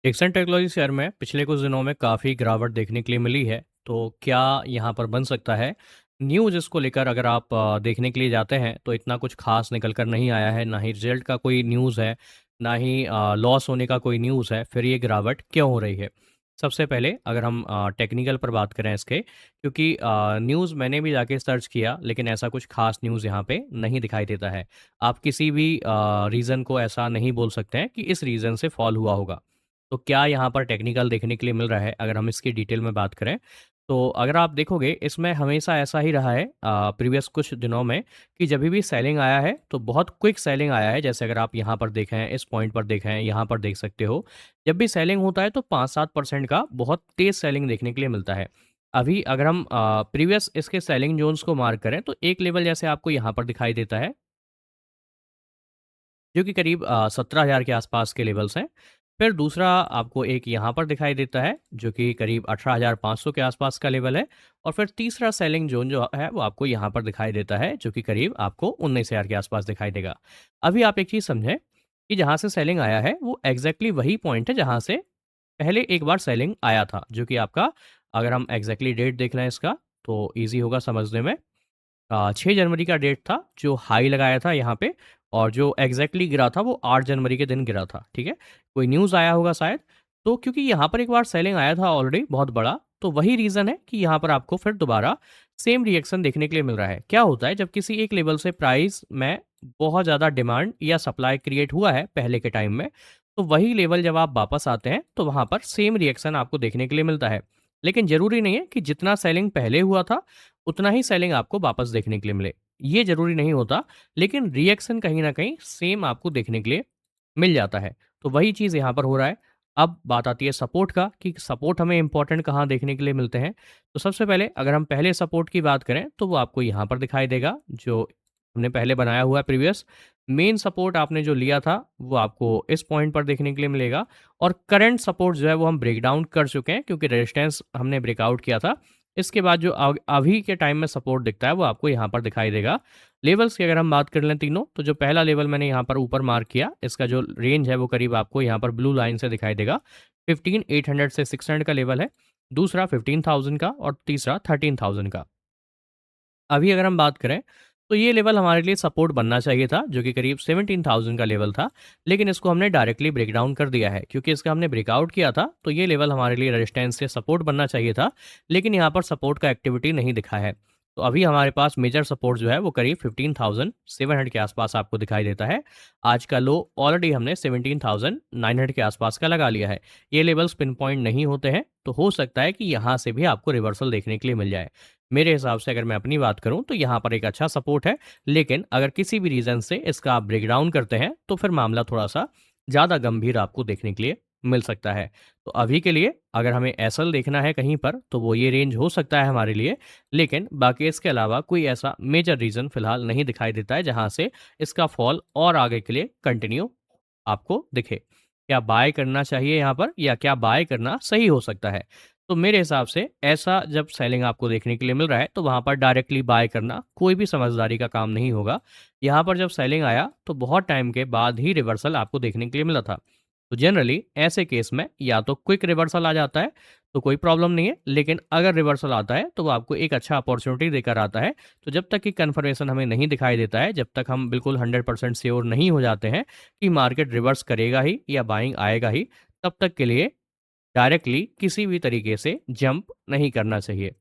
Dixon technology share में पिछले कुछ दिनों में काफ़ी गिरावट देखने के लिए मिली है। तो क्या यहाँ पर बन सकता है? न्यूज़ इसको लेकर अगर आप देखने के लिए जाते हैं तो इतना कुछ ख़ास निकल कर नहीं आया है, ना ही रिज़ल्ट का कोई न्यूज़ है, ना ही लॉस होने का कोई न्यूज़ है। फिर ये गिरावट क्यों हो रही है? सबसे पहले अगर हम टेक्निकल पर बात करें इसके, क्योंकि न्यूज़ मैंने भी जाके सर्च किया लेकिन ऐसा कुछ ख़ास न्यूज़ यहाँ पे नहीं दिखाई देता है। आप किसी भी रीज़न को ऐसा नहीं बोल सकते हैं कि इस रीज़न से फ़ॉल हुआ होगा। तो क्या यहाँ पर टेक्निकल देखने के लिए मिल रहा है अगर हम इसकी डिटेल में बात करें, तो अगर आप देखोगे इसमें हमेशा ऐसा ही रहा है प्रीवियस कुछ दिनों में कि जब भी सेलिंग आया है तो बहुत क्विक सेलिंग आया है। जैसे अगर आप यहाँ पर देखें, इस पॉइंट पर देखें, यहाँ पर देख सकते हो, जब भी सेलिंग होता है तो 5-7% का बहुत तेज़ सेलिंग देखने के लिए मिलता है। अभी अगर हम प्रीवियस इसके सेलिंग जोन्स को मार्क करें तो एक लेवल जैसे आपको यहाँ पर दिखाई देता है, जो कि करीब 17,000 के आसपास के लेवल्स हैं। फिर दूसरा आपको एक यहाँ पर दिखाई देता है, जो कि करीब 18,500 के आसपास का लेवल है। और फिर तीसरा सेलिंग ज़ोन जो है, वो आपको यहाँ पर दिखाई देता है, जो कि करीब आपको 19,000 के आसपास दिखाई देगा। अभी आप एक चीज़ समझें कि जहाँ से सेलिंग आया है, वो एग्ज़ैक्टली वही पॉइंट है, जहाँ से पहले एक बार सेलिंग आया था, जो कि आपका अगर हम एग्ज़ैक्टली डेट देख लें इसका, तो ईज़ी होगा समझने में। 6 जनवरी का डेट था जो हाई लगाया था यहाँ पे, और जो एग्जैक्टली गिरा था वो 8 जनवरी के दिन गिरा था, ठीक है? कोई न्यूज़ आया होगा शायद। तो क्योंकि यहाँ पर एक बार सेलिंग आया था ऑलरेडी बहुत बड़ा, तो वही रीज़न है कि यहाँ पर आपको फिर दोबारा सेम रिएक्शन देखने के लिए मिल रहा है। क्या होता है जब किसी एक लेवल से प्राइस में बहुत ज़्यादा डिमांड या सप्लाई क्रिएट हुआ है पहले के टाइम में, तो वही लेवल जब आप वापस आते हैं तो वहाँ पर सेम रिएक्शन आपको देखने के लिए मिलता है। लेकिन ज़रूरी नहीं है कि जितना सेलिंग पहले हुआ था उतना ही सेलिंग आपको वापस देखने के लिए मिले। ये ज़रूरी नहीं होता, लेकिन रिएक्शन कहीं न कहीं सेम आपको देखने के लिए मिल जाता है। तो वही चीज़ यहाँ पर हो रहा है। अब बात आती है सपोर्ट का कि सपोर्ट हमें इम्पोर्टेंट कहाँ देखने के लिए मिलते हैं। तो सबसे पहले अगर हम पहले सपोर्ट की बात करें तो वो आपको यहाँ पर दिखाई देगा, जो हमने पहले बनाया हुआ है प्रीवियस। मेन सपोर्ट आपने जो लिया था वो आपको इस पॉइंट पर देखने के लिए मिलेगा। और करंट सपोर्ट जो है वो हम ब्रेक डाउन कर चुके हैं, क्योंकि रेजिस्टेंस हमने ब्रेकआउट किया था। इसके बाद जो अभी के टाइम में सपोर्ट दिखता है वो आपको यहाँ पर दिखाई देगा। लेवल्स की अगर हम बात कर लें तीनों, तो जो पहला लेवल मैंने यहाँ पर ऊपर मार्क किया, इसका जो रेंज है वो करीब आपको यहाँ पर ब्लू लाइन से दिखाई देगा। 15,800 से 600 का लेवल है, दूसरा 15,000 का, और तीसरा 13,000 का। अभी अगर हम बात करें तो ये लेवल हमारे लिए सपोर्ट बनना चाहिए था, जो कि करीब 17,000 का लेवल था। लेकिन इसको हमने डायरेक्टली ब्रेक डाउन कर दिया है, क्योंकि इसका हमने ब्रेकआउट किया था, तो ये लेवल हमारे लिए रेजिस्टेंस से सपोर्ट बनना चाहिए था। लेकिन यहाँ पर सपोर्ट का एक्टिविटी नहीं दिखा है। तो अभी हमारे पास मेजर सपोर्ट जो है वो करीब 15,700 के आसपास आपको दिखाई देता है। आज का लो ऑलरेडी हमने 17,900 के आसपास का लगा लिया है। ये लेवल्स पिन पॉइंट नहीं होते हैं, तो हो सकता है कि यहाँ से भी आपको रिवर्सल देखने के लिए मिल जाए। मेरे हिसाब से अगर मैं अपनी बात करूं तो यहाँ पर एक अच्छा सपोर्ट है। लेकिन अगर किसी भी रीज़न से इसका आप ब्रेक डाउन करते हैं तो फिर मामला थोड़ा सा ज़्यादा गंभीर आपको देखने के लिए मिल सकता है। तो अभी के लिए अगर हमें एसएल देखना है कहीं पर, तो वो ये रेंज हो सकता है हमारे लिए। लेकिन बाकी इसके अलावा कोई ऐसा मेजर रीज़न फिलहाल नहीं दिखाई देता है जहाँ से इसका फॉल और आगे के लिए कंटिन्यू आपको दिखे। क्या बाय करना चाहिए यहाँ पर, या क्या बाय करना सही हो सकता है? तो मेरे हिसाब से ऐसा जब सेलिंग आपको देखने के लिए मिल रहा है तो वहाँ पर डायरेक्टली बाय करना कोई भी समझदारी का काम नहीं होगा। यहाँ पर जब सेलिंग आया तो बहुत टाइम के बाद ही रिवर्सल आपको देखने के लिए मिला था। तो जनरली ऐसे केस में या तो क्विक रिवर्सल आ जाता है तो कोई प्रॉब्लम नहीं है, लेकिन अगर रिवर्सल आता है तो वो आपको एक अच्छा अपॉर्चुनिटी देकर आता है। तो जब तक कि कन्फर्मेशन हमें नहीं दिखाई देता है, जब तक हम बिल्कुल 100% श्योर नहीं हो जाते हैं कि मार्केट रिवर्स करेगा ही या बाइंग आएगा ही, तब तक के लिए डायरेक्टली किसी भी तरीके से जंप नहीं करना चाहिए।